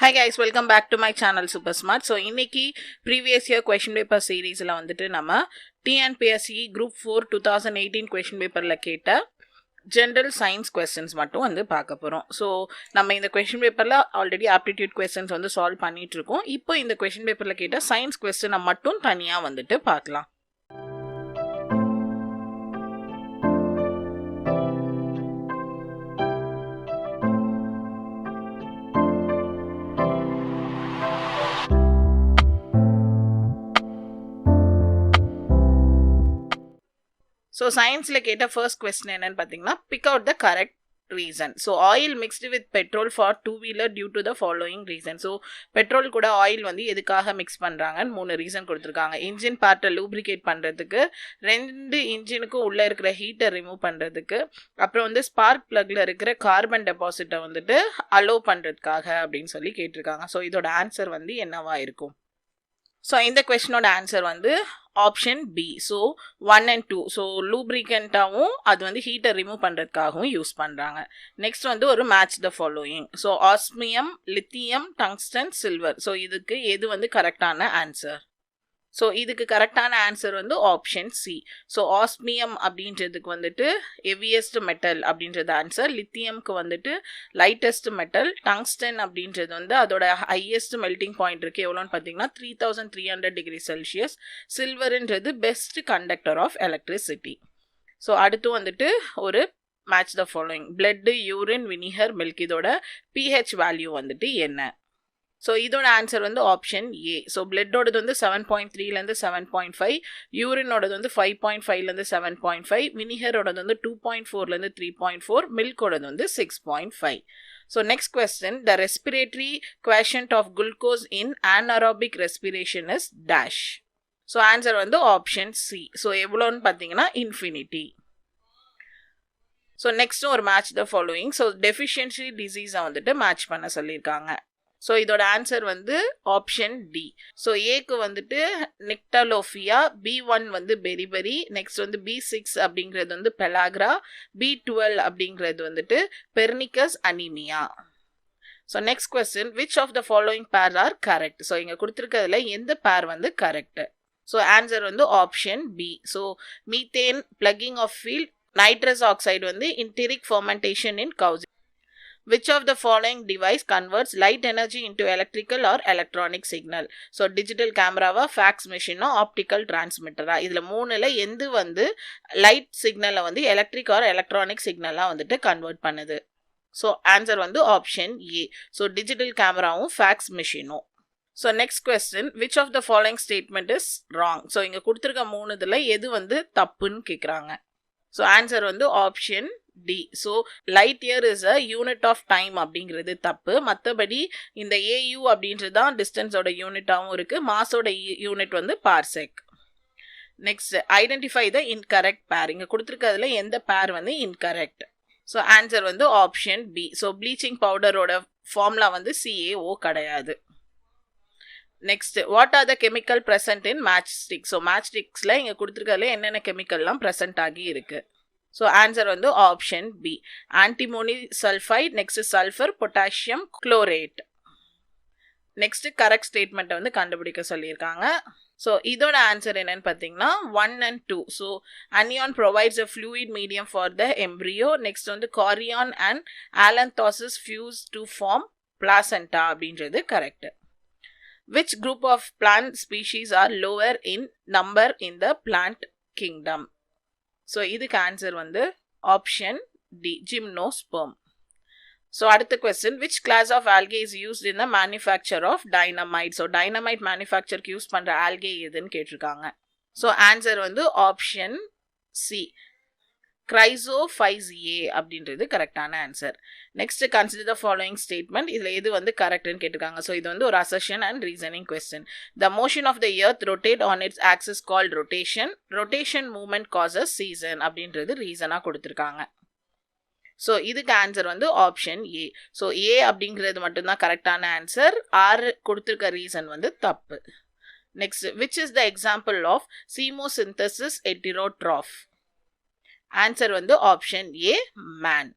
Hi guys, welcome back to my channel Super Smart. So இன்னைக்கு previous year question paper seriesல வந்துட்டு நம்ம TNPSC Group 4 2018 question paperல கேட்ட general science questions மட்டும் வந்து பார்க்க போறோம். ஸோ நம்ம இந்த question paperல ஆல்ரெடி aptitude questions வந்து சால்வ் பண்ணிட்டு இருக்கோம். இப்போ இந்த question paperல கேட்ட science question மட்டும் தனியா வந்துட்டு பார்க்கலாம். So science la keta first question enna pathina pick out the correct reason. So oil mixed with petrol for two wheeler due to the following reason. So petrol kuda oil வந்து எதுக்காக mix பண்றாங்கன்னு மூணு reason கொடுத்திருக்காங்க. Engine பார்ட்டை lubricate பண்றதுக்கு, ரெண்டு இன்ஜினுக்கு உள்ள இருக்கிற ஹீட்டை ரிமூவ் பண்றதுக்கு, அப்புறம் வந்து ஸ்பார்க் பிளக்ல இருக்கிற கார்பன் டெபாசிட்டை வந்துட்டு அலோ பண்றதுக்காக அப்படின்னு சொல்லி கேட்டிருக்காங்க. ஸோ இதோட ஆன்சர் வந்து என்னவா இருக்கும்? ஸோ இந்த கொஸ்டினோட ஆன்சர் வந்து option B. So 1 and 2. So லூப்ரிகண்டாகவும் அது வந்து ஹீட்டை ரிமூவ் பண்ணுறதுக்காகவும் யூஸ் பண்ணுறாங்க. நெக்ஸ்ட் வந்து ஒரு match the following. So osmium, lithium, tungsten, silver. So இதுக்கு எது வந்து கரெக்டான ஆன்சர்? ஸோ இதுக்கு கரெக்டான ஆன்சர் வந்து ஆப்ஷன் சி. ஸோ ஆஸ்மியம் அப்படின்றதுக்கு வந்துட்டு ஹெவியஸ்ட் மெட்டல் அப்படின்றது ஆன்சர். லித்தியம்க்கு வந்துட்டு லைட்டஸ்ட் மெட்டல். டங்ஸ்டன் அப்படின்றது வந்து அதோட ஹையஸ்ட் மெல்டிங் பாயிண்ட் இருக்குது எவ்வளோன்னு பார்த்தீங்கன்னா 3300 டிகிரி செல்சியஸ். சில்வருன்றது best conductor of electricity. So அடுத்து வந்துட்டு ஒரு match the following. Blood, urine, vinegar, milk இதோட பிஹெச் வேல்யூ வந்துட்டு என்ன? ஸோ இதோட ஆன்சர் வந்து ஆப்ஷன் ஏ. ஸோ பிளட்டோடது வந்து 7.3லேருந்து 7.5, யூரினோடது வந்து 5.5லேருந்து 7.5, வினிகரோடது வந்து 2.4லேருந்து 3.4, மில்கோடது வந்து 6.5. So next question, the respiratory quotient of glucose in anaerobic respiration is dash. So answer வந்து ஆப்ஷன் சி. ஸோ எவ்வளோன்னு பார்த்தீங்கன்னா இன்ஃபினிட்டி. ஸோ நெக்ஸ்ட்டும் ஒரு match the following. So deficiency டிசீஸை வந்துட்டு மேட்ச் பண்ண சொல்லியிருக்காங்க. ஸோ இதோட ஆன்சர் வந்து ஆப்ஷன் டி. ஸோ ஏக்கு வந்துட்டு நிக்டலோஃபியா, B1 வந்து பெரிபெரி, நெக்ஸ்ட் வந்து B6 அப்படிங்கிறது வந்து பெலாக்ரா, B12 அப்படிங்கிறது வந்துட்டு pernicious anaemia. So next question, which of the following pair are correct? So இங்கே கொடுத்துருக்கிறதுல எந்த பேர் வந்து கரெக்ட்? ஸோ ஆன்சர் வந்து option B. So methane, plucking of field, nitrous oxide வந்து enteric fermentation in cows. Which of the following device converts light energy into electrical or electronic signal? So digital camera, fax machine, optical transmitter. இதுல மூணுல எந்த வந்து light சிக்னலை வந்து electric R electronic சிக்னலாக வந்துட்டு convert பண்ணுது? ஸோ ஆன்சர் வந்து ஆப்ஷன் ஏ. ஸோ டிஜிட்டல் கேமராவும் ஃபேக்ஸ் மிஷினும். So next question, which of the following statement is wrong? So இங்கே கொடுத்துருக்க மூணுதில் எது வந்து தப்புன்னு கேட்குறாங்க. ஸோ ஆன்சர் வந்து option D. So light year is a unit of time அப்படிங்கிறது தப்பு. மற்றபடி இந்த ஏயு அப்படின்றது தான் டிஸ்டன்ஸோட யூனிட்டாகவும் இருக்குது. மாஸோட யூனிட் வந்து parsec. Next, identify the incorrect pair. இங்கே கொடுத்துருக்கிறதுல எந்த பேர் வந்து இன்கரெக்ட்? ஸோ ஆன்சர் வந்து ஆப்ஷன் பி. ஸோ ப்ளீச்சிங் பவுடரோட ஃபார்முலா வந்து CaO கிடையாது. Next, what are the chemical present in match stick? So match ஸ்டிக்ஸில் இங்கே கொடுத்துருக்கிறதுல என்னென்ன கெமிக்கல்லாம் ப்ரெசன்ட் ஆகி இருக்குது? ஸோ ஆன்சர் வந்து option B, antimony sulphide, next sulphur, potassium chlorate. Next correct ஸ்டேட்மெண்ட்டை வந்து கண்டுபிடிக்க சொல்லியிருக்காங்க. ஸோ இதோட ஆன்சர் என்னன்னு பார்த்தீங்கன்னா 1 and 2. So amnion provides a fluid medium for the embryo. Next வந்து chorion and allantois fuse to form placenta அப்படின்றது correct. Which group of plant species are lower in number in the plant kingdom? So இதுக்கு answer வந்து option D, gymnosperm. So அடுத்த question, which class of algae is used in the manufacture of dynamite? So dynamite மேனுஃபேக்சருக்கு use பண்ணுற algae எதுன்னு கேட்டிருக்காங்க. So answer வந்து option C, chrysophyceae அப்படின்றது கரெக்டான answer. Next, consider the following statement. இதில் எது வந்து கரெக்ட்னு கேட்டிருக்காங்க. ஸோ இது வந்து ஒரு assertion and reasoning question. The motion of the earth rotate on its axis called rotation. Rotation movement causes season அப்படின்றது ரீசனாக கொடுத்துருக்காங்க. ஸோ இதுக்கு ஆன்சர் வந்து ஆப்ஷன் ஏ. ஸோ ஏ அப்படிங்கிறது மட்டும்தான் கரெக்டான ஆன்சர். ஆறு கொடுத்துருக்க ரீசன் வந்து தப்பு. Next, which is the example of chemosynthesis heterotroph? Answer வந்து ஆப்ஷன் ஏ, மேன்.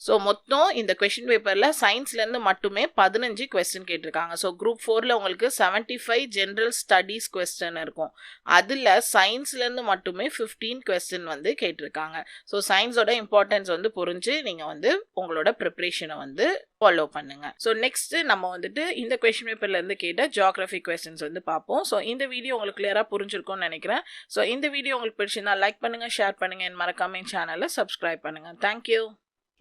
ஸோ மொத்தம் இந்த கொஷின் பேப்பரில் சயின்ஸ்லேருந்து மட்டுமே 15 கொஸ்டின் கேட்டிருக்காங்க. ஸோ குரூப் 4ல் உங்களுக்கு 75 ஜென்ரல் ஸ்டடீஸ் கொஸ்டின் இருக்கும். அதில் சயின்ஸ்லேருந்து மட்டுமே 15 கொஸ்டின் வந்து கேட்டிருக்காங்க. ஸோ சயின்ஸோட இம்பார்ட்டன்ஸ் வந்து புரிஞ்சு நீங்கள் வந்து உங்களோட ப்ரிப்ரேஷனை வந்து ஃபாலோ பண்ணுங்க. ஸோ நெக்ஸ்ட் நம்ம வந்துட்டு இந்த கொஸ்டின் பேப்பர்லேருந்து கேட்ட ஜியாகிரபி கொஸ்டின்ஸ் வந்து பார்ப்போம். ஸோ இந்த வீடியோ உங்களுக்கு கிளியராக புரிஞ்சிருக்கும்னு நினைக்கிறேன். ஸோ இந்த வீடியோ உங்களுக்கு பிடிச்சிருந்தா லைக் பண்ணுங்கள், ஷேர் பண்ணுங்கள், மறக்காம என் சேனலை சப்ஸ்கிரைப் பண்ணுங்கள். தேங்க்யூ.